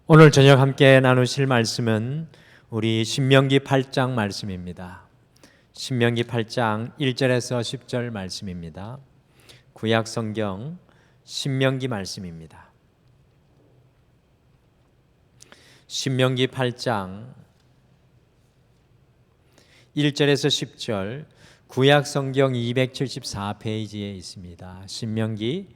오늘 저녁 함께 나누실 말씀은 우리 신명기 8장 말씀입니다. 신명기 8장 1절에서 10절 말씀입니다. 구약 성경 신명기 말씀입니다. 신명기 8장 1절에서 10절 구약 성경 274페이지에 있습니다. 신명기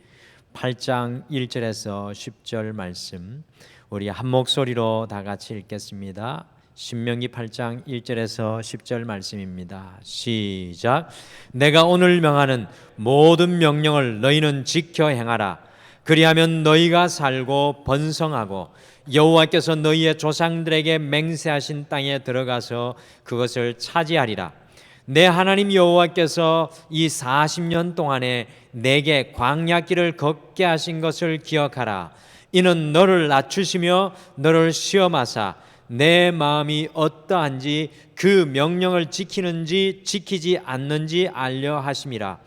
8장 1절에서 10절 말씀 우리 한 목소리로 다 같이 읽겠습니다. 신명기 8장 1절에서 10절 말씀입니다. 시작. 내가 오늘 명하는 모든 명령을 너희는 지켜 행하라. 그리하면 너희가 살고 번성하고 여호와께서 너희의 조상들에게 맹세하신 땅에 들어가서 그것을 차지하리라. 내 하나님 여호와께서 이 40년 동안에 내게 광야길을 걷게 하신 것을 기억하라. 이는 너를 낮추시며 너를 시험하사 내 마음이 어떠한지 그 명령을 지키는지 지키지 않는지 알려 하심이라.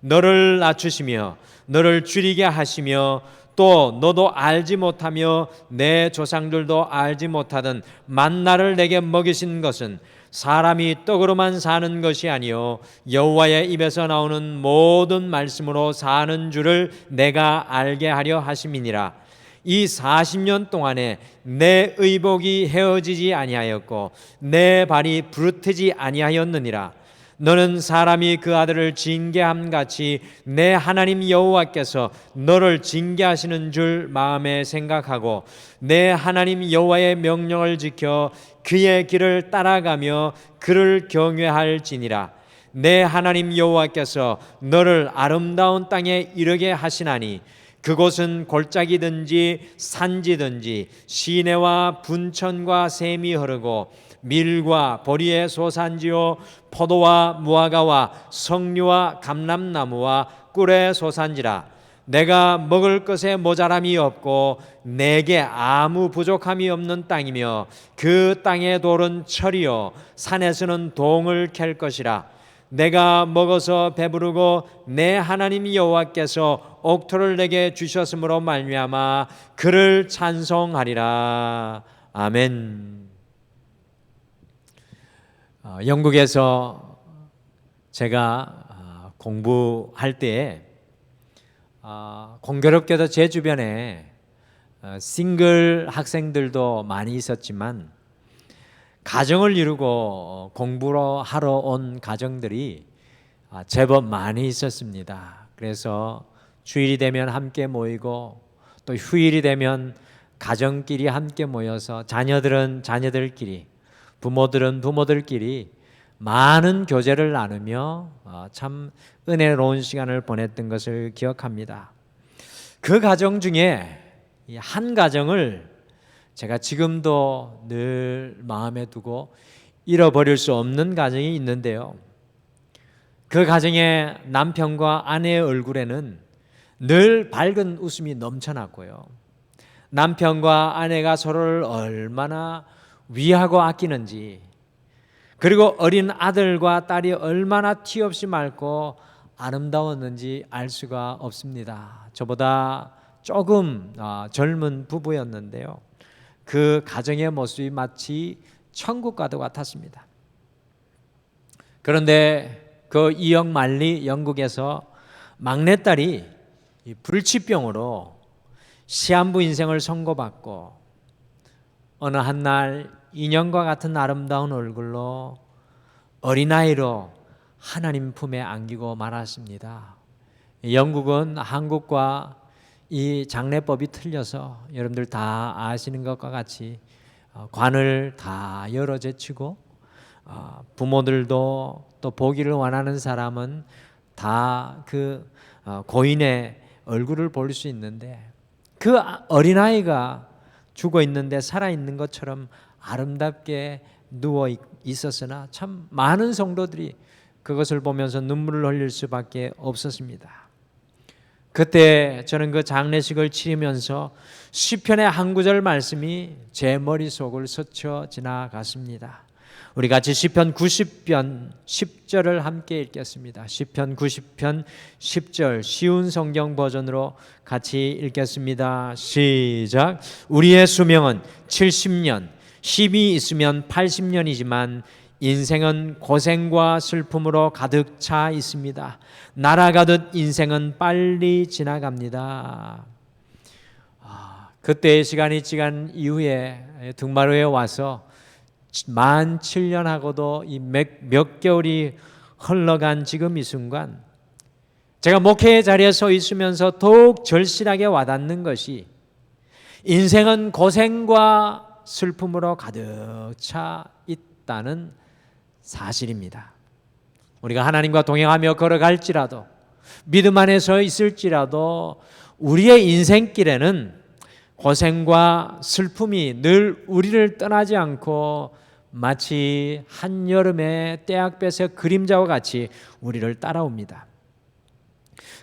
너를 낮추시며 너를 줄이게 하시며 또 너도 알지 못하며 내 조상들도 알지 못하던 만나를 내게 먹이신 것은 사람이 떡으로만 사는 것이 아니요 여호와의 입에서 나오는 모든 말씀으로 사는 줄을 내가 알게 하려 하심이니라. 이 40년 동안에 내 의복이 헤어지지 아니하였고 내 발이 부르트지 아니하였느니라. 너는 사람이 그 아들을 징계함 같이 내 하나님 여호와께서 너를 징계하시는 줄 마음에 생각하고 내 하나님 여호와의 명령을 지켜 그의 길을 따라가며 그를 경외할지니라. 내 하나님 여호와께서 너를 아름다운 땅에 이르게 하시나니 그곳은 골짜기든지 산지든지 시내와 분천과 샘이 흐르고 밀과 보리의 소산지요 포도와 무화과와 석류와 감람나무와 꿀의 소산지라. 내가 먹을 것에 모자람이 없고 내게 아무 부족함이 없는 땅이며 그 땅의 돌은 철이요 산에서는 동을 캘 것이라. 내가 먹어서 배부르고 내 하나님 여호와께서 옥토를 내게 주셨으므로 말미암아 그를 찬송하리라. 아멘. 영국에서 제가 공부할 때에 공교롭게도 제 주변에 싱글 학생들도 많이 있었지만 가정을 이루고 공부로 하러 온 가정들이 제법 많이 있었습니다. 그래서 주일이 되면 함께 모이고 또 휴일이 되면 가정끼리 함께 모여서 자녀들은 자녀들끼리 부모들은 부모들끼리 많은 교제를 나누며 참 은혜로운 시간을 보냈던 것을 기억합니다. 그 가정 중에 한 가정을 제가 지금도 늘 마음에 두고 잃어버릴 수 없는 가정이 있는데요. 그 가정의 남편과 아내의 얼굴에는 늘 밝은 웃음이 넘쳐났고요. 남편과 아내가 서로를 얼마나 위하고 아끼는지, 그리고 어린 아들과 딸이 얼마나 티 없이 맑고 아름다웠는지 알 수가 없습니다. 저보다 조금 젊은 부부였는데요. 그 가정의 모습이 마치 천국과도 같았습니다. 그런데 그 이역 말리 영국에서 막내딸이 불치병으로 시한부 인생을 선고받고 어느 한날 인형과 같은 아름다운 얼굴로 어린아이로 하나님 품에 안기고 말았습니다. 영국은 한국과 이 장례법이 틀려서 여러분들 다 아시는 것과 같이 관을 다 열어 제치고 부모들도 또 보기를 원하는 사람은 다 그 고인의 얼굴을 볼 수 있는데 그 어린아이가 죽어 있는데 살아 있는 것처럼 아름답게 누워 있었으나 참 많은 성도들이 그것을 보면서 눈물을 흘릴 수밖에 없었습니다. 그때 저는 그 장례식을 치르면서 시편의 한 구절 말씀이 제 머릿속을 스쳐 지나갔습니다. 우리 같이 시편 90편 10절을 함께 읽겠습니다. 시편 90편 10절 쉬운 성경 버전으로 같이 읽겠습니다. 시작. 우리의 수명은 70년, 힘이 있으면 80년이지만 인생은 고생과 슬픔으로 가득 차 있습니다. 날아가듯 인생은 빨리 지나갑니다. 그때의 시간이 지난 이후에 등마루에 와서 만 7년하고도 이 몇 개월이 흘러간 지금 이 순간, 제가 목회의 자리에 서 있으면서 더욱 절실하게 와닿는 것이 인생은 고생과 슬픔으로 가득 차 있다는 사실입니다. 우리가 하나님과 동행하며 걸어갈지라도, 믿음 안에 서 있을지라도 우리의 인생길에는 고생과 슬픔이 늘 우리를 떠나지 않고 마치 한여름의 떼약볕의 그림자와 같이 우리를 따라옵니다.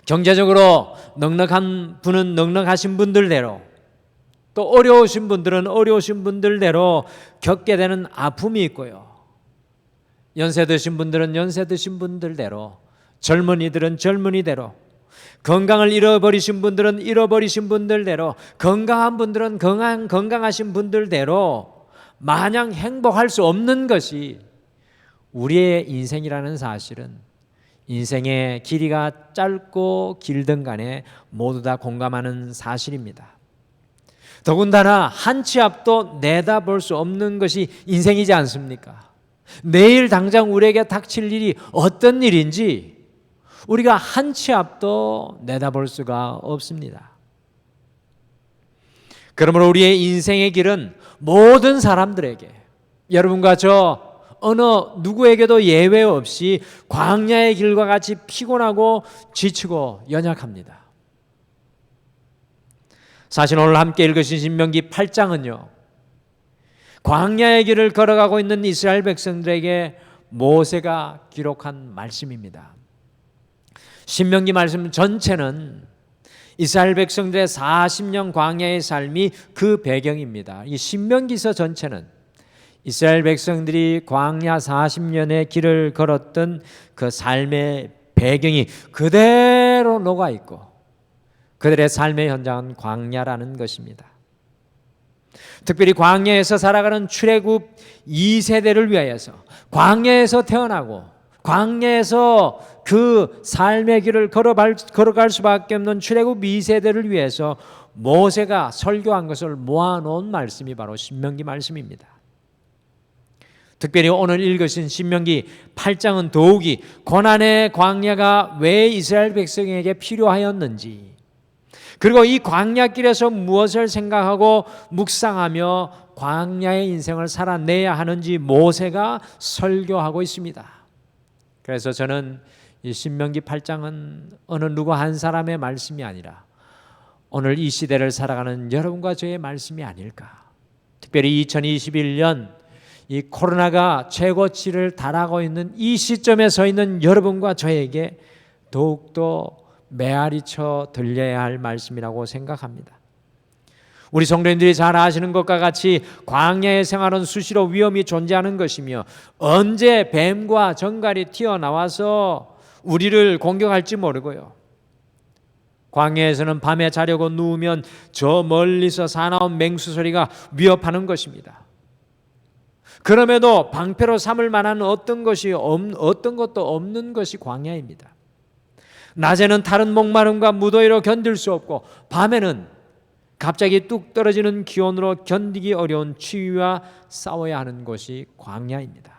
경제적으로 넉넉한 분은 넉넉하신 분들대로, 또 어려우신 분들은 어려우신 분들대로 겪게 되는 아픔이 있고요. 연세 드신 분들은 연세 드신 분들대로, 젊은이들은 젊은이대로, 건강을 잃어버리신 분들은 잃어버리신 분들대로, 건강한 분들은 건강하신 분들대로 마냥 행복할 수 없는 것이 우리의 인생이라는 사실은, 인생의 길이가 짧고 길든 간에 모두 다 공감하는 사실입니다. 더군다나 한 치 앞도 내다볼 수 없는 것이 인생이지 않습니까? 내일 당장 우리에게 닥칠 일이 어떤 일인지 우리가 한 치 앞도 내다볼 수가 없습니다. 그러므로 우리의 인생의 길은 모든 사람들에게, 여러분과 저 어느 누구에게도 예외 없이 광야의 길과 같이 피곤하고 지치고 연약합니다. 사실 오늘 함께 읽으신 신명기 8장은요, 광야의 길을 걸어가고 있는 이스라엘 백성들에게 모세가 기록한 말씀입니다. 신명기 말씀 전체는 이스라엘 백성들의 40년 광야의 삶이 그 배경입니다. 이 신명기서 전체는 이스라엘 백성들이 광야 40년의 길을 걸었던 그 삶의 배경이 그대로 녹아있고, 그들의 삶의 현장은 광야라는 것입니다. 특별히 광야에서 살아가는 출애굽 2세대를 위하여서, 광야에서 태어나고 광야에서 그 삶의 길을 걸어갈 수밖에 없는 출애굽 2세대를 위해서 모세가 설교한 것을 모아놓은 말씀이 바로 신명기 말씀입니다. 특별히 오늘 읽으신 신명기 8장은 더욱이 고난의 광야가 왜 이스라엘 백성에게 필요하였는지, 그리고 이 광야길에서 무엇을 생각하고 묵상하며 광야의 인생을 살아내야 하는지 모세가 설교하고 있습니다. 그래서 저는 이 신명기 8장은 어느 누구 한 사람의 말씀이 아니라 오늘 이 시대를 살아가는 여러분과 저의 말씀이 아닐까. 특별히 2021년 이 코로나가 최고치를 달하고 있는 이 시점에 서 있는 여러분과 저에게 더욱더 메아리쳐 들려야 할 말씀이라고 생각합니다. 우리 성도님들이 잘 아시는 것과 같이 광야의 생활은 수시로 위험이 존재하는 것이며, 언제 뱀과 정갈이 튀어나와서 우리를 공격할지 모르고요. 광야에서는 밤에 자려고 누우면 저 멀리서 사나운 맹수 소리가 위협하는 것입니다. 그럼에도 방패로 삼을 만한 어떤 것도 없는 것이 광야입니다. 낮에는 다른 목마름과 무더위로 견딜 수 없고, 밤에는 갑자기 뚝 떨어지는 기온으로 견디기 어려운 추위와 싸워야 하는 것이 광야입니다.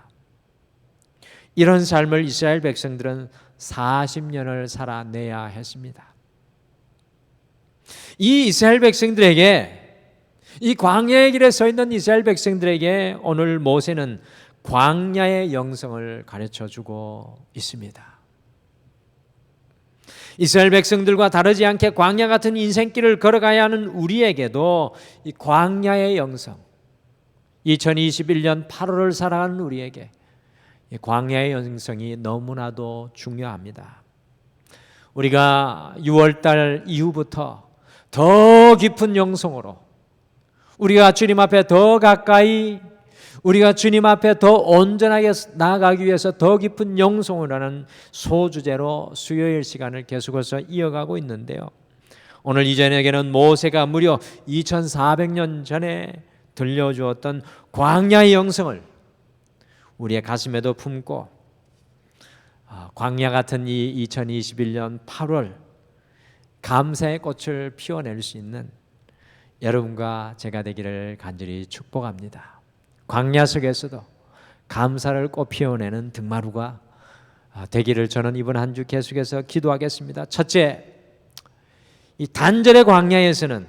이런 삶을 이스라엘 백성들은 40년을 살아내야 했습니다. 이 이스라엘 백성들에게, 이 광야의 길에 서 있는 이스라엘 백성들에게 오늘 모세는 광야의 영성을 가르쳐주고 있습니다. 이스라엘 백성들과 다르지 않게 광야 같은 인생길을 걸어가야 하는 우리에게도 이 광야의 영성, 2021년 8월을 살아가는 우리에게 이 광야의 영성이 너무나도 중요합니다. 우리가 6월달 이후부터 더 깊은 영성으로 우리가 주님 앞에 더 가까이, 우리가 주님 앞에 더 온전하게 나아가기 위해서 더 깊은 영성을 하는 소주제로 수요일 시간을 계속해서 이어가고 있는데요. 오늘 이 저녁에는 모세가 무려 2400년 전에 들려주었던 광야의 영성을 우리의 가슴에도 품고 광야 같은 이 2021년 8월 감사의 꽃을 피워낼 수 있는 여러분과 제가 되기를 간절히 축복합니다. 광야 속에서도 감사를 꽃 피워내는 등마루가 되기를 저는 이번 한 주 계속해서 기도하겠습니다. 첫째, 이 단절의 광야에서는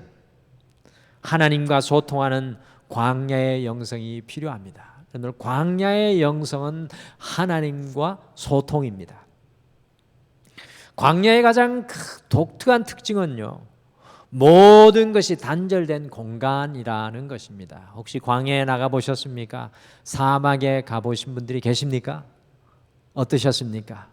하나님과 소통하는 광야의 영성이 필요합니다. 오늘 광야의 영성은 하나님과 소통입니다. 광야의 가장 독특한 특징은요, 모든 것이 단절된 공간이라는 것입니다. 혹시 광야에 나가 보셨습니까? 사막에 가보신 분들이 계십니까? 어떠셨습니까?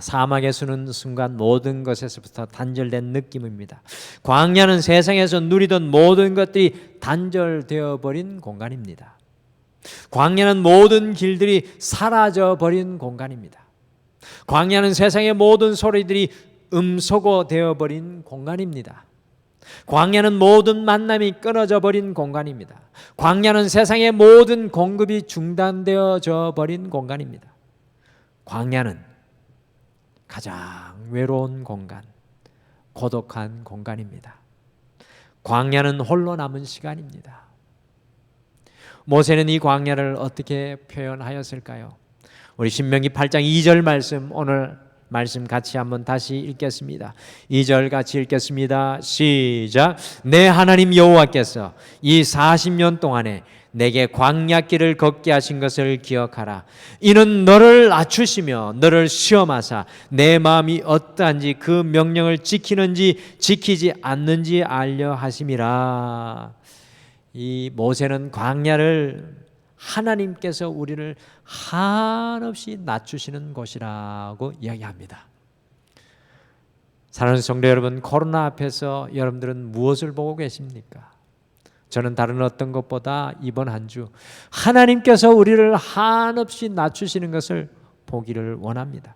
사막에 서는 순간 모든 것에서부터 단절된 느낌입니다. 광야는 세상에서 누리던 모든 것들이 단절되어 버린 공간입니다. 광야는 모든 길들이 사라져 버린 공간입니다. 광야는 세상의 모든 소리들이 음소거 되어 버린 공간입니다. 광야는 모든 만남이 끊어져 버린 공간입니다. 광야는 세상의 모든 공급이 중단되어져 버린 공간입니다. 광야는 가장 외로운 공간, 고독한 공간입니다. 광야는 홀로 남은 시간입니다. 모세는 이 광야를 어떻게 표현하였을까요? 우리 신명기 8장 2절 말씀, 오늘 말씀 같이 한번 다시 읽겠습니다. 2절 같이 읽겠습니다. 시작. 내 하나님 여호와께서 이 40년 동안에 내게 광야길을 걷게 하신 것을 기억하라. 이는 너를 낮추시며 너를 시험하사 내 마음이 어떠한지 그 명령을 지키는지 지키지 않는지 알려 하심이라. 이 모세는 광야를 하나님께서 우리를 한없이 낮추시는 곳이라고 이야기합니다. 사랑하는 성도 여러분, 코로나 앞에서 여러분들은 무엇을 보고 계십니까? 저는 다른 어떤 것보다 이번 한 주 하나님께서 우리를 한없이 낮추시는 것을 보기를 원합니다.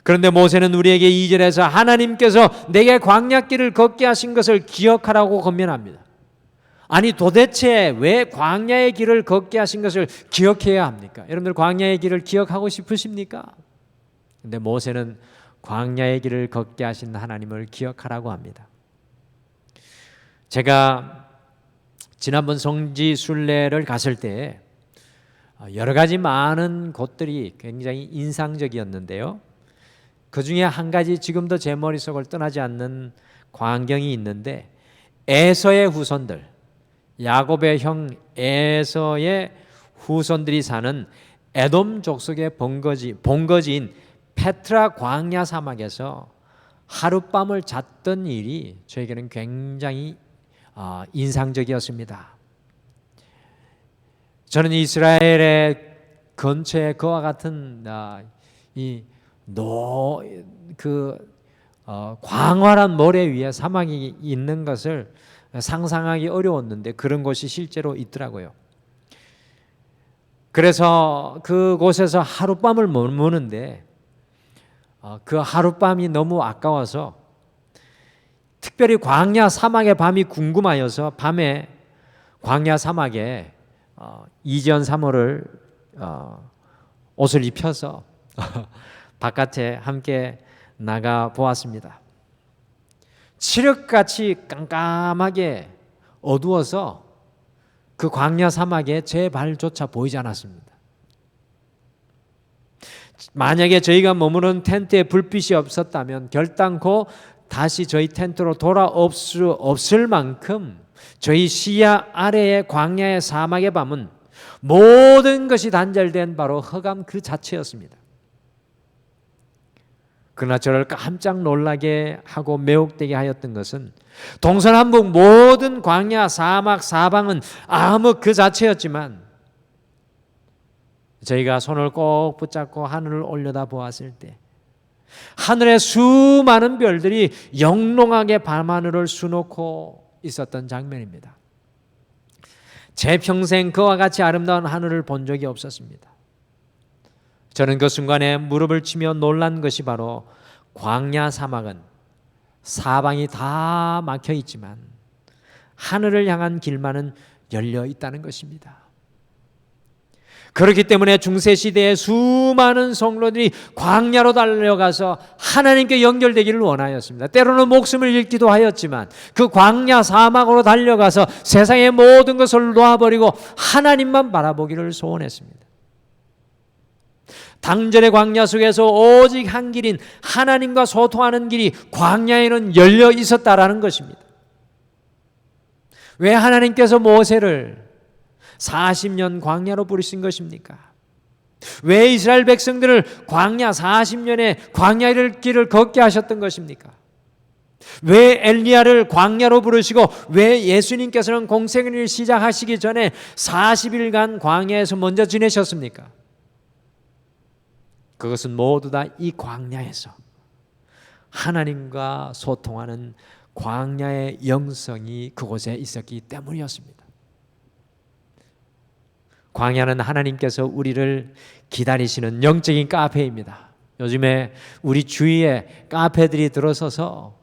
그런데 모세는 우리에게 2절에서 하나님께서 내게 광야길을 걷게 하신 것을 기억하라고 권면합니다. 아니 도대체 왜 광야의 길을 걷게 하신 것을 기억해야 합니까? 여러분들 광야의 길을 기억하고 싶으십니까? 근데 모세는 광야의 길을 걷게 하신 하나님을 기억하라고 합니다. 제가 지난번 성지 순례를 갔을 때 여러 가지 많은 곳들이 굉장히 인상적이었는데요. 그 중에 한 가지 지금도 제 머릿속을 떠나지 않는 광경이 있는데, 에서의 후손들, 야곱의 형 에서의 후손들이 사는 에돔 족속의 본거지인 페트라 광야 사막에서 하룻밤을 잤던 일이 저에게는 굉장히 인상적이었습니다. 저는 이스라엘의 근처에 그와 같은 광활한 모래 위에 사막이 있는 것을 상상하기 어려웠는데 그런 곳이 실제로 있더라고요. 그래서 그곳에서 하룻밤을 머무는데 그 하룻밤이 너무 아까워서 특별히 광야 사막의 밤이 궁금하여서 밤에 광야 사막에 이전 3호를 옷을 입혀서 바깥에 함께 나가 보았습니다. 칠흑같이 깜깜하게 어두워서 그 광야 사막에 제 발조차 보이지 않았습니다. 만약에 저희가 머무는 텐트에 불빛이 없었다면 결단코 다시 저희 텐트로 돌아올 수 없을 만큼 저희 시야 아래의 광야의 사막의 밤은 모든 것이 단절된 바로 흑암 그 자체였습니다. 그러나 저를 깜짝 놀라게 하고 매혹되게 하였던 것은 동서남북 모든 광야 사막 사방은 암흑 그 자체였지만 저희가 손을 꼭 붙잡고 하늘을 올려다 보았을 때 하늘의 수많은 별들이 영롱하게 밤하늘을 수놓고 있었던 장면입니다. 제 평생 그와 같이 아름다운 하늘을 본 적이 없었습니다. 저는 그 순간에 무릎을 치며 놀란 것이 바로 광야 사막은 사방이 다 막혀 있지만 하늘을 향한 길만은 열려 있다는 것입니다. 그렇기 때문에 중세시대의 수많은 성도들이 광야로 달려가서 하나님께 연결되기를 원하였습니다. 때로는 목숨을 잃기도 하였지만 그 광야 사막으로 달려가서 세상의 모든 것을 놓아버리고 하나님만 바라보기를 소원했습니다. 당전의 광야 속에서 오직 한 길인 하나님과 소통하는 길이 광야에는 열려 있었다라는 것입니다. 왜 하나님께서 모세를 40년 광야로 부르신 것입니까? 왜 이스라엘 백성들을 광야 40년의 광야의 길을 걷게 하셨던 것입니까? 왜 엘리야를 광야로 부르시고 왜 예수님께서는 공생을 시작하시기 전에 40일간 광야에서 먼저 지내셨습니까? 그것은 모두 다 이 광야에서 하나님과 소통하는 광야의 영성이 그곳에 있었기 때문이었습니다. 광야는 하나님께서 우리를 기다리시는 영적인 카페입니다. 요즘에 우리 주위에 카페들이 들어서서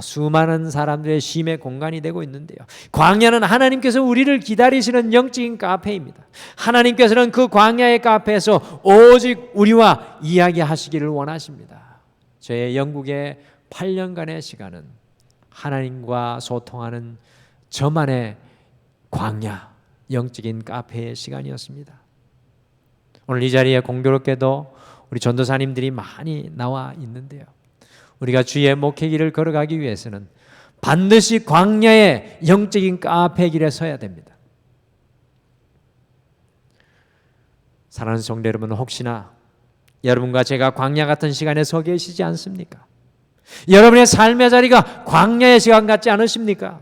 수많은 사람들의 쉼의 공간이 되고 있는데요. 광야는 하나님께서 우리를 기다리시는 영적인 카페입니다. 하나님께서는 그 광야의 카페에서 오직 우리와 이야기하시기를 원하십니다. 저의 영국의 8년간의 시간은 하나님과 소통하는 저만의 광야, 영적인 카페의 시간이었습니다. 오늘 이 자리에 공교롭게도 우리 전도사님들이 많이 나와 있는데요. 우리가 주의 목회길을 걸어가기 위해서는 반드시 광야의 영적인 카페 길에 서야 됩니다. 사랑하는 성도 여러분, 혹시나 여러분과 제가 광야 같은 시간에 서 계시지 않습니까? 여러분의 삶의 자리가 광야의 시간 같지 않으십니까?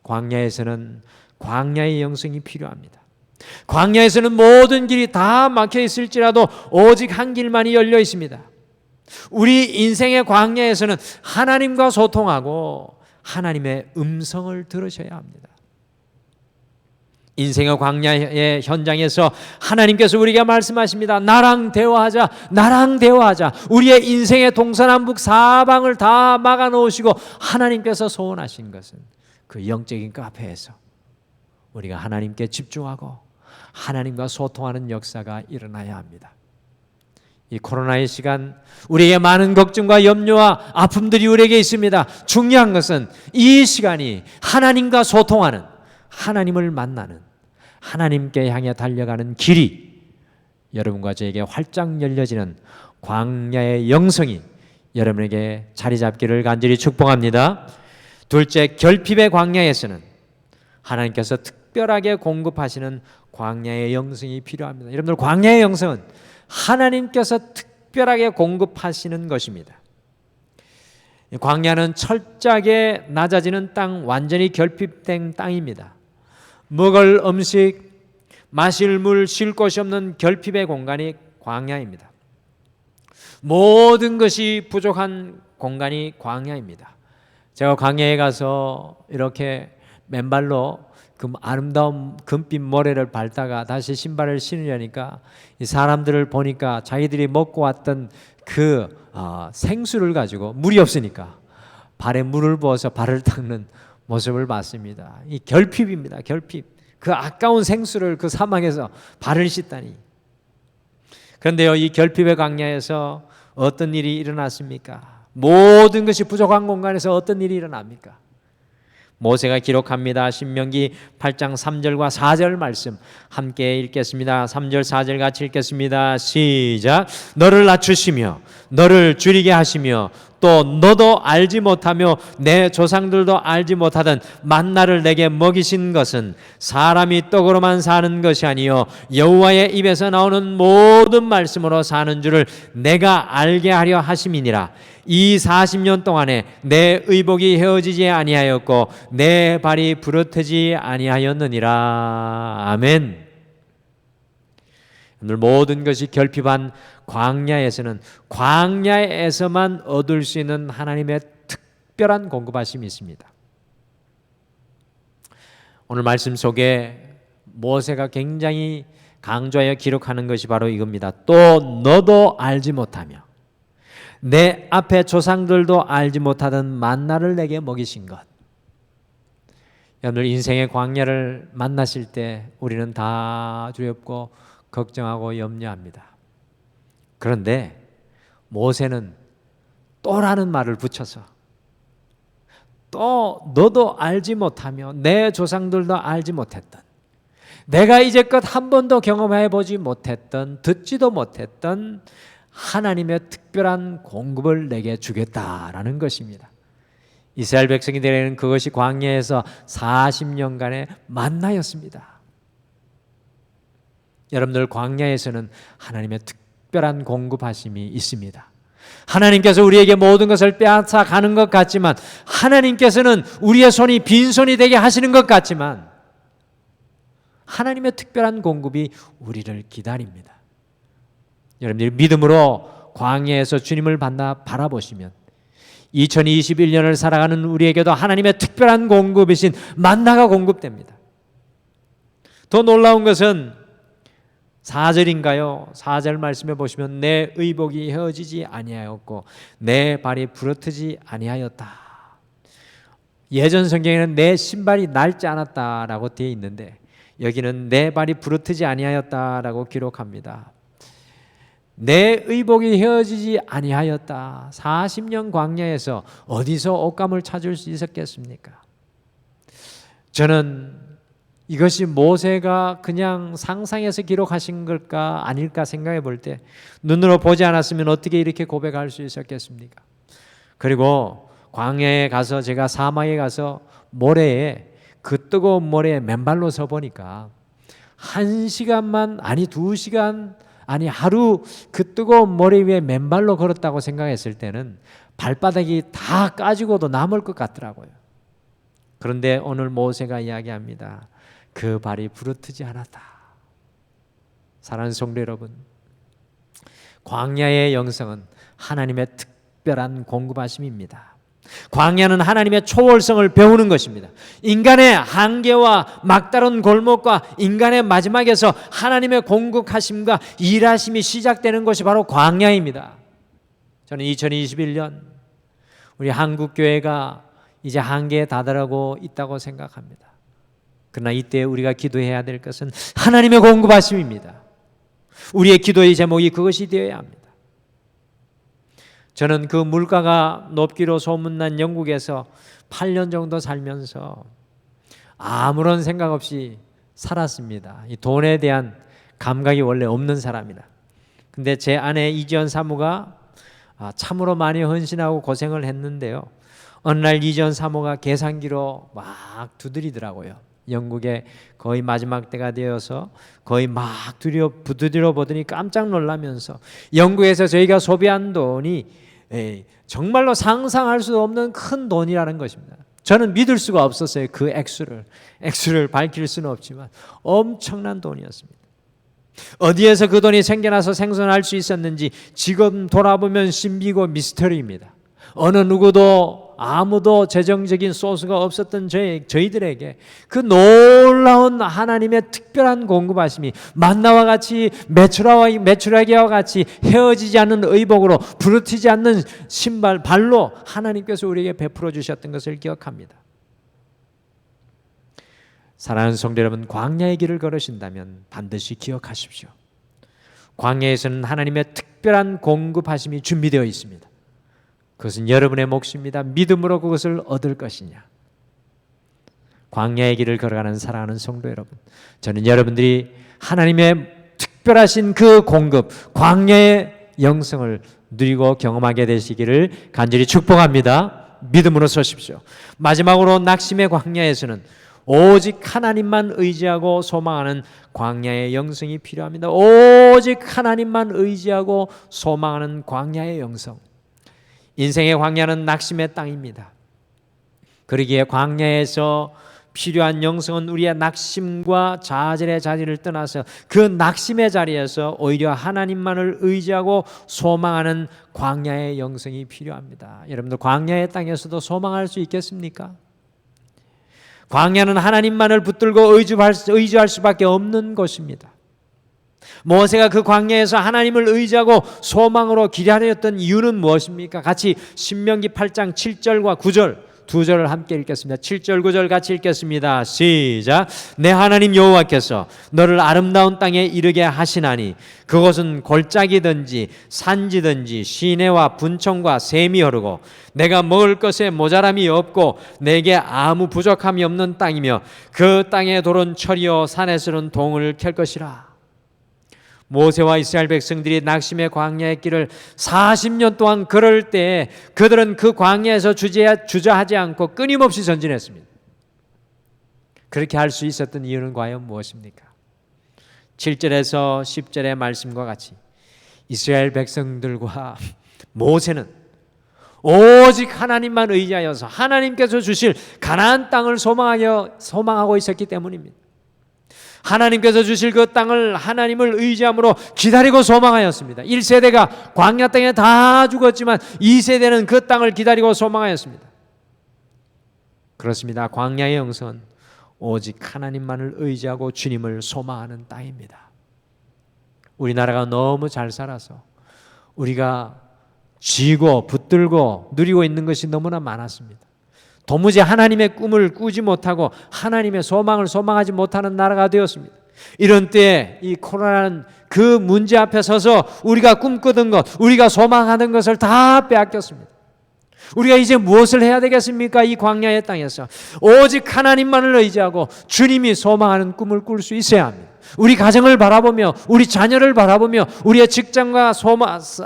광야에서는 광야의 영성이 필요합니다. 광야에서는 모든 길이 다 막혀 있을지라도 오직 한 길만이 열려 있습니다. 우리 인생의 광야에서는 하나님과 소통하고 하나님의 음성을 들으셔야 합니다. 인생의 광야의 현장에서 하나님께서 우리에게 말씀하십니다. 나랑 대화하자, 나랑 대화하자. 우리의 인생의 동서남북 사방을 다 막아놓으시고 하나님께서 소원하신 것은 그 영적인 카페에서 우리가 하나님께 집중하고 하나님과 소통하는 역사가 일어나야 합니다. 이 코로나의 시간 우리에게 많은 걱정과 염려와 아픔들이 우리에게 있습니다. 중요한 것은 이 시간이 하나님과 소통하는, 하나님을 만나는, 하나님께 향해 달려가는 길이 여러분과 저에게 활짝 열려지는 광야의 영성이 여러분에게 자리 잡기를 간절히 축복합니다. 둘째, 결핍의 광야에서는 하나님께서 특별하게 공급하시는 광야의 영성이 필요합니다. 여러분들, 광야의 영성은 하나님께서 특별하게 공급하시는 것입니다. 광야는 철저하게 낮아지는 땅, 완전히 결핍된 땅입니다. 먹을 음식, 마실 물, 쉴 곳이 없는 결핍의 공간이 광야입니다. 모든 것이 부족한 공간이 광야입니다. 제가 광야에 가서 이렇게 맨발로 그 아름다운 금빛 모래를 밟다가 다시 신발을 신으려니까 이 사람들을 보니까 자기들이 먹고 왔던 그 생수를 가지고 물이 없으니까 발에 물을 부어서 발을 닦는 모습을 봤습니다. 이 결핍입니다. 결핍. 그 아까운 생수를 그 사막에서 발을 씻다니. 그런데요, 이 결핍의 광야에서 어떤 일이 일어났습니까? 모든 것이 부족한 공간에서 어떤 일이 일어납니까? 모세가 기록합니다. 신명기 8장 3절과 4절 말씀 함께 읽겠습니다. 3절 4절 같이 읽겠습니다. 시작. 너를 낮추시며 너를 줄이게 하시며 또 너도 알지 못하며 내 조상들도 알지 못하던 만나를 내게 먹이신 것은 사람이 떡으로만 사는 것이 아니요 여호와의 입에서 나오는 모든 말씀으로 사는 줄을 내가 알게 하려 하심이니라. 이 40년 동안에 내 의복이 헤어지지 아니하였고 내 발이 부르트지 아니하였느니라. 아멘. 오늘 모든 것이 결핍한 광야에서는 광야에서만 얻을 수 있는 하나님의 특별한 공급하심이 있습니다. 오늘 말씀 속에 모세가 굉장히 강조하여 기록하는 것이 바로 이겁니다. 또 너도 알지 못하며 내 앞에 조상들도 알지 못하던 만나를 내게 먹이신 것. 여러분들 인생의 광야를 만나실 때 우리는 다 두렵고 걱정하고 염려합니다. 그런데 모세는 또라는 말을 붙여서 또 너도 알지 못하며 내 조상들도 알지 못했던, 내가 이제껏 한 번도 경험해 보지 못했던, 듣지도 못했던 하나님의 특별한 공급을 내게 주겠다라는 것입니다. 이스라엘 백성들에게는 그것이 광야에서 40년간의 만나였습니다. 여러분들 광야에서는 하나님의 특별한 공급하심이 있습니다. 하나님께서 우리에게 모든 것을 빼앗아 가는 것 같지만, 하나님께서는 우리의 손이 빈손이 되게 하시는 것 같지만, 하나님의 특별한 공급이 우리를 기다립니다. 여러분들이 믿음으로 광야에서 주님을 바라보시면 2021년을 살아가는 우리에게도 하나님의 특별한 공급이신 만나가 공급됩니다. 더 놀라운 것은 4절인가요? 4절 말씀해 보시면 내 의복이 헤어지지 아니하였고 내 발이 부러뜨지 아니하였다. 예전 성경에는 내 신발이 낡지 않았다라고 되어 있는데 여기는 내 발이 부러뜨지 아니하였다라고 기록합니다. 내 의복이 헤어지지 아니하였다. 40년 광야에서 어디서 옷감을 찾을 수 있었겠습니까? 저는 이것이 모세가 그냥 상상해서 기록하신 걸까 아닐까 생각해 볼 때 눈으로 보지 않았으면 어떻게 이렇게 고백할 수 있었겠습니까? 그리고 광야에 가서 제가 사막에 가서 모래에 그 뜨거운 모래에 맨발로 서 보니까 1시간만 아니 2시간 아니 하루 그 뜨거운 모래 위에 맨발로 걸었다고 생각했을 때는 발바닥이 다 까지고도 남을 것 같더라고요. 그런데 오늘 모세가 이야기합니다. 그 발이 부르트지 않았다. 사랑하는 성도 여러분, 광야의 영성은 하나님의 특별한 공급하심입니다. 광야는 하나님의 초월성을 배우는 것입니다. 인간의 한계와 막다른 골목과 인간의 마지막에서 하나님의 공급하심과 일하심이 시작되는 것이 바로 광야입니다. 저는 2021년 우리 한국교회가 이제 한계에 다다르고 있다고 생각합니다. 그러나 이때 우리가 기도해야 될 것은 하나님의 공급하심입니다. 우리의 기도의 제목이 그것이 되어야 합니다. 저는 그 물가가 높기로 소문난 영국에서 8년 정도 살면서 아무런 생각 없이 살았습니다. 이 돈에 대한 감각이 원래 없는 사람이라. 근데 제 아내 이지연 사모가 참으로 많이 헌신하고 고생을 했는데요. 어느 날 이지연 사모가 계산기로 막 두드리더라고요. 영국의 거의 마지막 때가 되어서 거의 막 두드려 보더니 깜짝 놀라면서 영국에서 저희가 소비한 돈이 정말로 상상할 수 없는 큰 돈이라는 것입니다. 저는 믿을 수가 없었어요. 그 액수를 밝힐 수는 없지만 엄청난 돈이었습니다. 어디에서 그 돈이 생겨나서 생존할 수 있었는지 지금 돌아보면 신비고 미스터리입니다. 어느 누구도 아무도 재정적인 소스가 없었던 저희들에게 그 놀라운 하나님의 특별한 공급하심이 만나와 같이 메추라기와 같이 헤어지지 않는 의복으로 부르트지 않는 신발 발로 하나님께서 우리에게 베풀어 주셨던 것을 기억합니다. 사랑하는 성도 여러분, 광야의 길을 걸으신다면 반드시 기억하십시오. 광야에서는 하나님의 특별한 공급하심이 준비되어 있습니다. 그것은 여러분의 몫입니다. 믿음으로 그것을 얻을 것이냐. 광야의 길을 걸어가는 사랑하는 성도 여러분, 저는 여러분들이 하나님의 특별하신 그 공급, 광야의 영성을 누리고 경험하게 되시기를 간절히 축복합니다. 믿음으로 서십시오. 마지막으로 낙심의 광야에서는 오직 하나님만 의지하고 소망하는 광야의 영성이 필요합니다. 오직 하나님만 의지하고 소망하는 광야의 영성. 인생의 광야는 낙심의 땅입니다. 그러기에 광야에서 필요한 영성은 우리의 낙심과 좌절의 자리를 떠나서 그 낙심의 자리에서 오히려 하나님만을 의지하고 소망하는 광야의 영성이 필요합니다. 여러분들 광야의 땅에서도 소망할 수 있겠습니까? 광야는 하나님만을 붙들고 의지할 수밖에 없는 곳입니다. 모세가 그 광야에서 하나님을 의지하고 소망으로 기다렸던 이유는 무엇입니까? 같이 신명기 8장 7절과 9절 두 절을 함께 읽겠습니다. 7절 9절 같이 읽겠습니다. 시작. 내 하나님 여호와께서 너를 아름다운 땅에 이르게 하시나니 그것은 골짜기든지 산지든지 시내와 분청과 샘이 흐르고 내가 먹을 것에 모자람이 없고 내게 아무 부족함이 없는 땅이며 그 땅의 돌은 철이요 산에서는 동을 캘 것이라. 모세와 이스라엘 백성들이 낙심의 광야의 길을 40년 동안 걸을 때 그들은 그 광야에서 주저하지 않고 끊임없이 전진했습니다. 그렇게 할 수 있었던 이유는 과연 무엇입니까? 7절에서 10절의 말씀과 같이 이스라엘 백성들과 모세는 오직 하나님만 의지하여서 하나님께서 주실 가나안 땅을 소망하고 있었기 때문입니다. 하나님께서 주실 그 땅을 하나님을 의지함으로 기다리고 소망하였습니다. 1세대가 광야 땅에 다 죽었지만 2세대는 그 땅을 기다리고 소망하였습니다. 그렇습니다. 광야의 영성은 오직 하나님만을 의지하고 주님을 소망하는 땅입니다. 우리나라가 너무 잘 살아서 우리가 쥐고 붙들고 누리고 있는 것이 너무나 많았습니다. 도무지 하나님의 꿈을 꾸지 못하고 하나님의 소망을 소망하지 못하는 나라가 되었습니다. 이런 때에 이 코로나는 그 문제 앞에 서서 우리가 꿈꾸던 것, 우리가 소망하던 것을 다 빼앗겼습니다. 우리가 이제 무엇을 해야 되겠습니까? 이 광야의 땅에서 오직 하나님만을 의지하고 주님이 소망하는 꿈을 꿀 수 있어야 합니다. 우리 가정을 바라보며 우리 자녀를 바라보며 우리의 직장과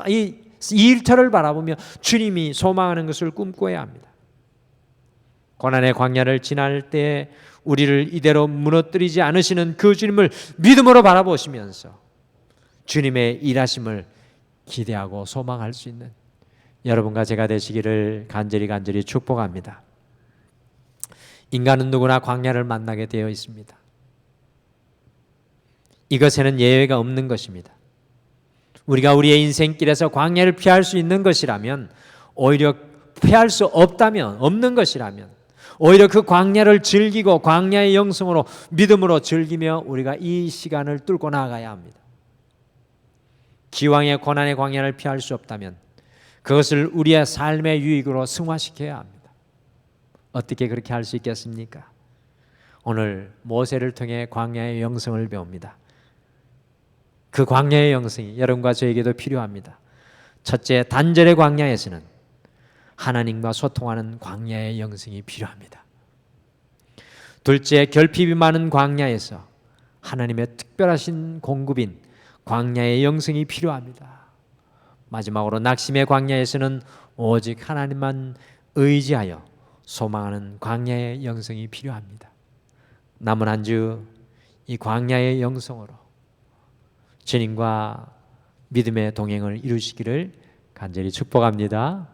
이 일터를 바라보며 주님이 소망하는 것을 꿈꿔야 합니다. 고난의 광야를 지날 때 우리를 이대로 무너뜨리지 않으시는 그 주님을 믿음으로 바라보시면서 주님의 일하심을 기대하고 소망할 수 있는 여러분과 제가 되시기를 간절히 축복합니다. 인간은 누구나 광야를 만나게 되어 있습니다. 이것에는 예외가 없는 것입니다. 우리가 우리의 인생길에서 광야를 피할 수 있는 것이라면 오히려 피할 수 없는 것이라면 오히려 그 광야를 즐기고 광야의 영성으로 믿음으로 즐기며 우리가 이 시간을 뚫고 나아가야 합니다. 기왕의 고난의 광야를 피할 수 없다면 그것을 우리의 삶의 유익으로 승화시켜야 합니다. 어떻게 그렇게 할 수 있겠습니까? 오늘 모세를 통해 광야의 영성을 배웁니다. 그 광야의 영성이 여러분과 저에게도 필요합니다. 첫째, 단절의 광야에서는 하나님과 소통하는 광야의 영성이 필요합니다. 둘째, 결핍이 많은 광야에서 하나님의 특별하신 공급인 광야의 영성이 필요합니다. 마지막으로 낙심의 광야에서는 오직 하나님만 의지하여 소망하는 광야의 영성이 필요합니다. 남은 한 주 이 광야의 영성으로 주님과 믿음의 동행을 이루시기를 간절히 축복합니다.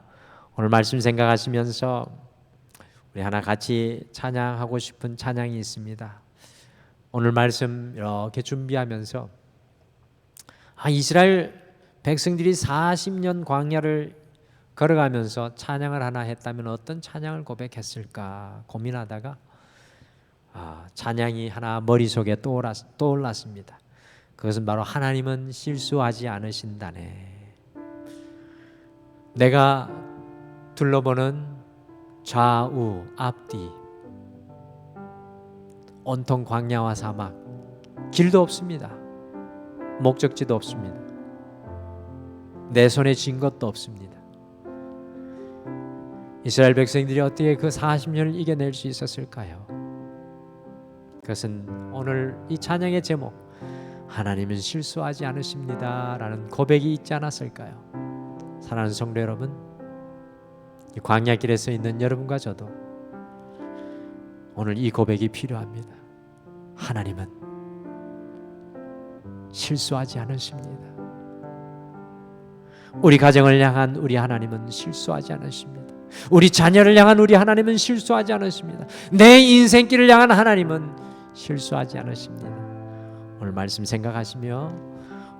오늘 말씀 생각하시면서 우리 하나 같이 찬양하고 싶은 찬양이 있습니다. 오늘 말씀 이렇게 준비하면서 이스라엘 백성들이 40년 광야를 걸어가면서 찬양을 하나 했다면 어떤 찬양을 고백했을까 고민하다가 찬양이 하나 머릿속에 떠올랐습니다. 그것은 바로 하나님은 실수하지 않으신다네. 내가 둘러보는 좌우 앞뒤 온통 광야와 사막, 길도 없습니다. 목적지도 없습니다. 내 손에 쥔 것도 없습니다. 이스라엘 백성들이 어떻게 그 40년을 이겨낼 수 있었을까요? 그것은 오늘 이 찬양의 제목 하나님은 실수하지 않으십니다 라는 고백이 있지 않았을까요? 사랑하는 성도 여러분, 이 광야길에 서 있는 여러분과 저도 오늘 이 고백이 필요합니다. 하나님은 실수하지 않으십니다. 우리 가정을 향한 우리 하나님은 실수하지 않으십니다. 우리 자녀를 향한 우리 하나님은 실수하지 않으십니다. 내 인생길을 향한 하나님은 실수하지 않으십니다. 오늘 말씀 생각하시며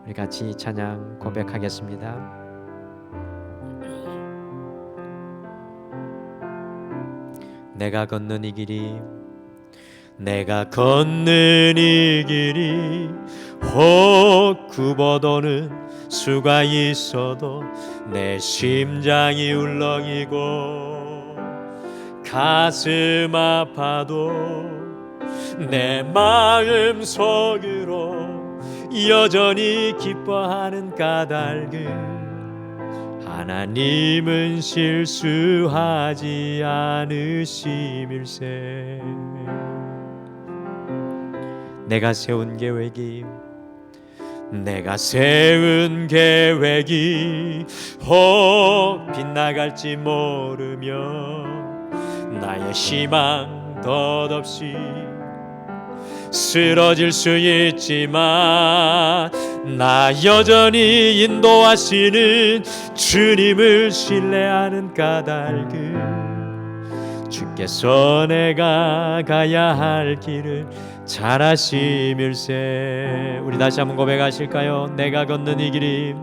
우리 같이 찬양 고백하겠습니다. 내가 걷는 이 길이, 내가 걷는 이 길이 혹 굽어도는 수가 있어도 내 심장이 울렁이고 가슴 아파도 내 마음 속으로 여전히 기뻐하는 까닭은 하나님은 실수하지 않으심일세. 내가 세운 계획이 혹 빗나갈지 모르며 나의 희망 덧없이 쓰러질 수 있지만 나 여전히 인도하시는 주님을 신뢰하는 까닭은 주께서 내가 가야 할 길을 잘 아심일세. 우리 다시 한번 고백하실까요? 내가 걷는 이 길이,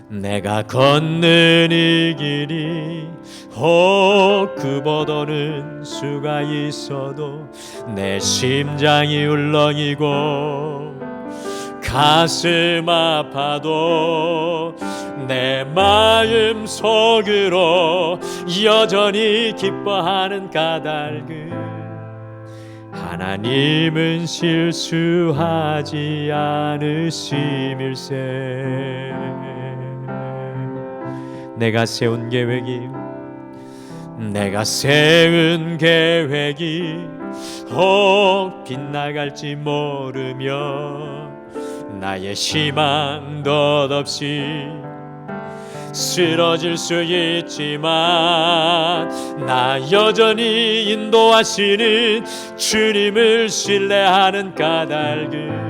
내가 걷는 이 길이 혹 굽어도는 수가 있어도 내 심장이 울렁이고 가슴 아파도 내 마음 속으로 여전히 기뻐하는 까닭은 하나님은 실수하지 않으심일세. 내가 세운 계획이 혹 빗나갈지 모르며 나의 희망 덧없이 쓰러질 수 있지만 나 여전히 인도하시는 주님을 신뢰하는 까닭은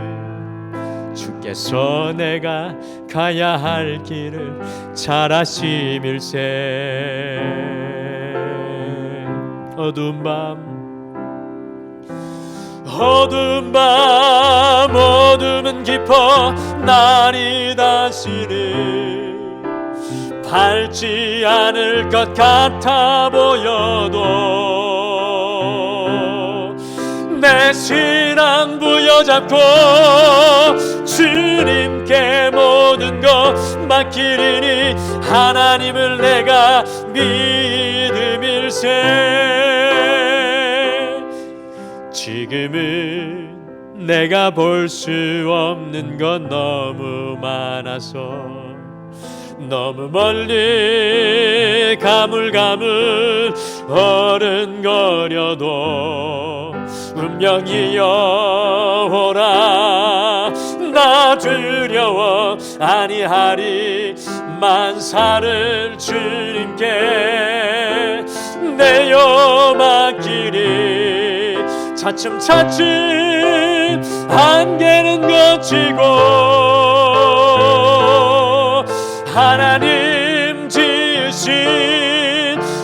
주께서 내가 가야 할 길을 잘 아심일세. 어두운 밤 어둠은 깊어 날이 다시는 밝지 않을 것 같아 보여도 내 신앙 부여잡고 주님께 모든 것 맡기리니 하나님을 내가 믿음일세. 지금은 내가 볼 수 없는 건 너무 많아서 너무 멀리 가물가물 어른거려도 운명이여 오라 나 두려워 아니하리 만사를 주님께 내어 맡기리. 차츰차츰 안개는 걷히고 하나님 지으신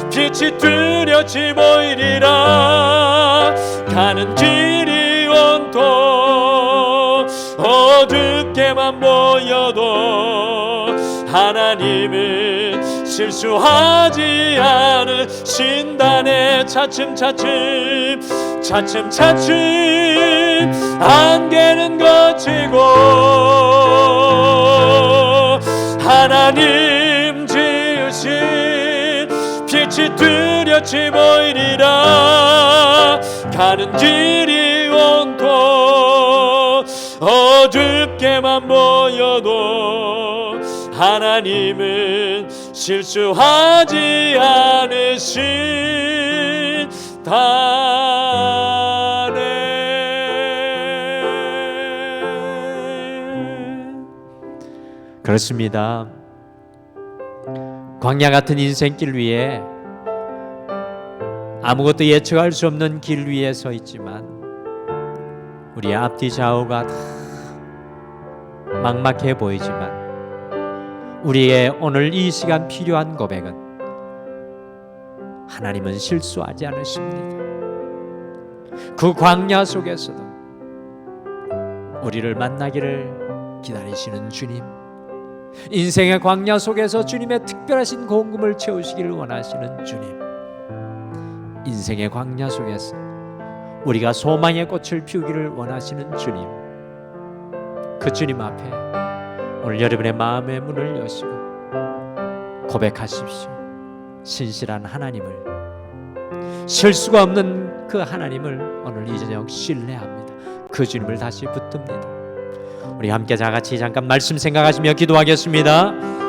빛이 뚜렷이 보이리라. 가는 길이 온통 어둡게만 보여도 하나님은 실수하지 않으신다네. 차츰차츰 안개는 걷히고 하나님 지으신 빛이 뚜렷이 보이리라. 가는 길이 온통 어둡게만 보여도 하나님은 실수하지 않으신다네. 그렇습니다. 광야 같은 인생길 위에 아무것도 예측할 수 없는 길 위에 서 있지만 우리의 앞뒤 좌우가 다 막막해 보이지만 우리의 오늘 이 시간 필요한 고백은 하나님은 실수하지 않으십니다. 그 광야 속에서도 우리를 만나기를 기다리시는 주님, 인생의 광야 속에서 주님의 특별하신 공급을 채우시기를 원하시는 주님, 인생의 광야 속에서 우리가 소망의 꽃을 피우기를 원하시는 주님, 그 주님 앞에 오늘 여러분의 마음의 문을 여시고 고백하십시오. 신실한 하나님을, 실수가 없는 그 하나님을 오늘 이 저녁 신뢰합니다. 그 주님을 다시 붙듭니다. 우리 함께 다 같이 잠깐 말씀 생각하시며 기도하겠습니다.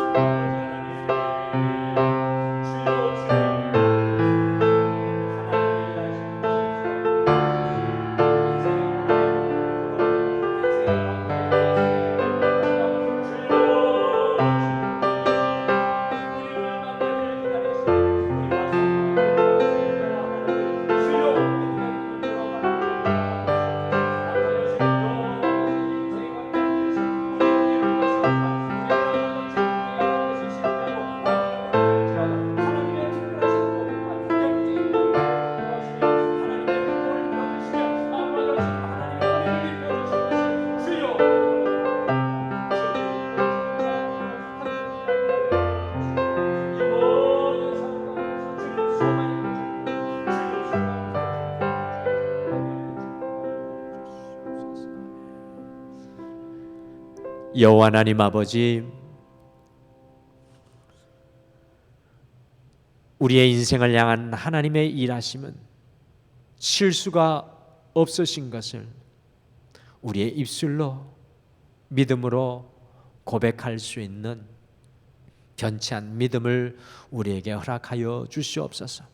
여호와 하나님 아버지, 우리의 인생을 향한 하나님의 일하심은 실수가 없으신 것을 우리의 입술로 믿음으로 고백할 수 있는 변치 않은 믿음을 우리에게 허락하여 주시옵소서.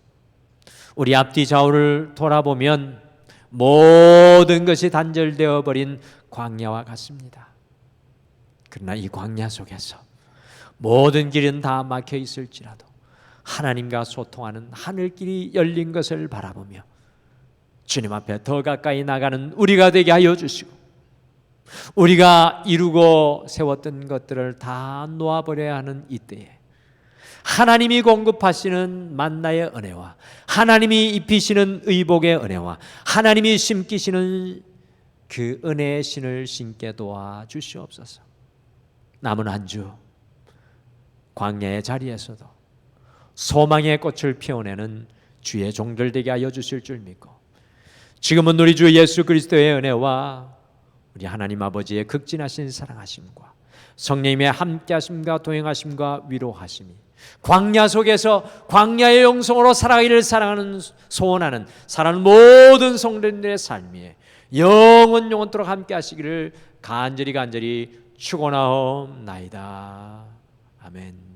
우리 앞뒤 좌우를 돌아보면 모든 것이 단절되어 버린 광야와 같습니다. 그러나 이 광야 속에서 모든 길은 다 막혀 있을지라도 하나님과 소통하는 하늘길이 열린 것을 바라보며 주님 앞에 더 가까이 나가는 우리가 되게 하여 주시고, 우리가 이루고 세웠던 것들을 다 놓아버려야 하는 이때에 하나님이 공급하시는 만나의 은혜와 하나님이 입히시는 의복의 은혜와 하나님이 심기시는 그 은혜의 신을 신게 도와주시옵소서. 남은 한 주 광야의 자리에서도 소망의 꽃을 피워내는 주의 종들 되게 하여 주실 줄 믿고, 지금은 우리 주 예수 그리스도의 은혜와 우리 하나님 아버지의 극진하신 사랑하심과 성령님의 함께하심과 동행하심과 위로하심이 광야 속에서 광야의 영성으로 살아가기를 사랑하는 소원하는 사랑하는 모든 성도님들의 삶에 영원토록 함께하시기를 간절히 축원하옵나이다. 아멘.